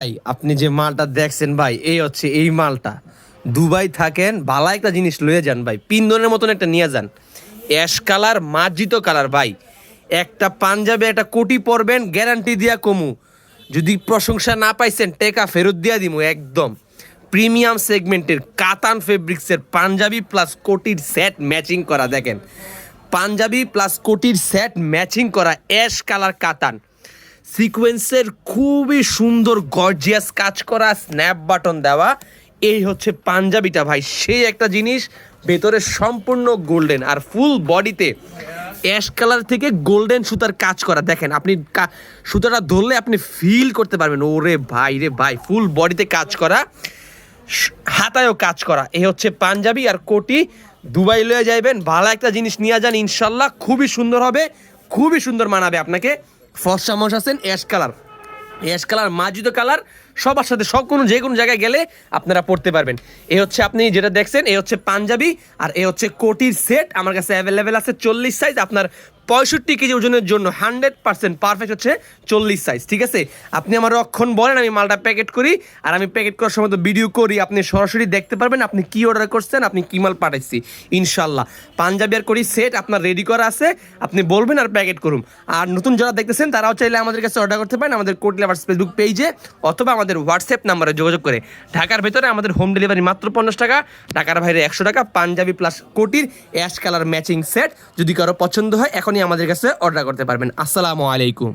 ভাই আপনি যে মালটা দেখছেন ভাই এই হচ্ছে এই মালটা। দুবাই থাকেন ভালো একটা জিনিস লয়ে যান ভাই, পিন্দনের মতন একটা নিয়ে যান। অ্যাশ কালার মার্জিত কালার ভাই, একটা পাঞ্জাবে একটা কোটি পরবেন গ্যারান্টি দিয়া কমু। যদি প্রশংসা না পাইছেন টেকা ফেরত দিয়া দিমু একদম। প্রিমিয়াম সেগমেন্টের কাতান ফেব্রিক্সের পাঞ্জাবি প্লাস কোটির সেট ম্যাচিং করা, দেখেন পাঞ্জাবি প্লাস কোটির সেট ম্যাচিং করা অ্যাশ কালার কাতান সিকোয়েন্সের খুবই সুন্দর গর্জিয়াস কাজ করা স্ন্যাপ বাটন দেওয়া। এই হচ্ছে পাঞ্জাবিটা ভাই, সেই একটা জিনিস, ভেতরে সম্পূর্ণ গোল্ডেন আর ফুল বডিতে অ্যাশ কালার থেকে গোল্ডেন সুতার কাজ করা। দেখেন আপনি সুতাটা ধরলে আপনি ফিল করতে পারবেন, ওরে ভাই রে ভাই, ফুল বডিতে কাজ করা, হাতায়ও কাজ করা। এই হচ্ছে পাঞ্জাবি আর কোটি। দুবাই লয়ে যাইবেন ভালো একটা জিনিস নিয়ে যান, ইনশাল্লাহ খুবই সুন্দর হবে, খুবই সুন্দর মানাবে আপনাকে। ফর্সা মানুষ আছেন, অ্যাশ কালার, অ্যাশ কালার মার্জিত কালার, সবার সাথে সব কোনো যে কোনো জায়গায় গেলে আপনারা পড়তে পারবেন। এ হচ্ছে আপনি যেটা দেখছেন এ হচ্ছে পাঞ্জাবি, আর এ হচ্ছে কোটির সেট। আমার কাছে অ্যাভেলেবেল আছে 40 সাইজ, আপনার 65 কেজি ওজনের জন্য 100% পারফেক্ট হচ্ছে 40 সাইজ। ঠিক আছে, আপনি আমার রক্ষণ বলেন, আমি মালটা প্যাকেট করি, আর আমি প্যাকেট করার সময় তো ভিডিও করি, আপনি সরাসরি দেখতে পারবেন আপনি কি অর্ডার করছেন, আপনি কি মাল পাঠাইছি। ইনশাল্লাহ পাঞ্জাবি আর কোটি সেট আপনার রেডি করা আছে, আপনি বলবেন আর প্যাকেট করুন। আর নতুন যারা দেখতেছেন তারাও চাইলে আমাদের কাছে অর্ডার করতে পারেন আমাদের কোটি লাভার্স ফেসবুক পেজে, অথবা আমাদের হোয়াটসঅ্যাপ নাম্বারে যোগাযোগ করে। ঢাকার ভেতরে আমাদের হোম ডেলিভারি মাত্র 50 টাকা, ঢাকার বাইরে 100 টাকা। পাঞ্জাবি প্লাস কোটির অ্যাশ কালার ম্যাচিং সেট যদি কারো পছন্দ হয় এখনই আমাদের কাছে অর্ডার করতে পারবেন। আসসালামু আলাইকুম।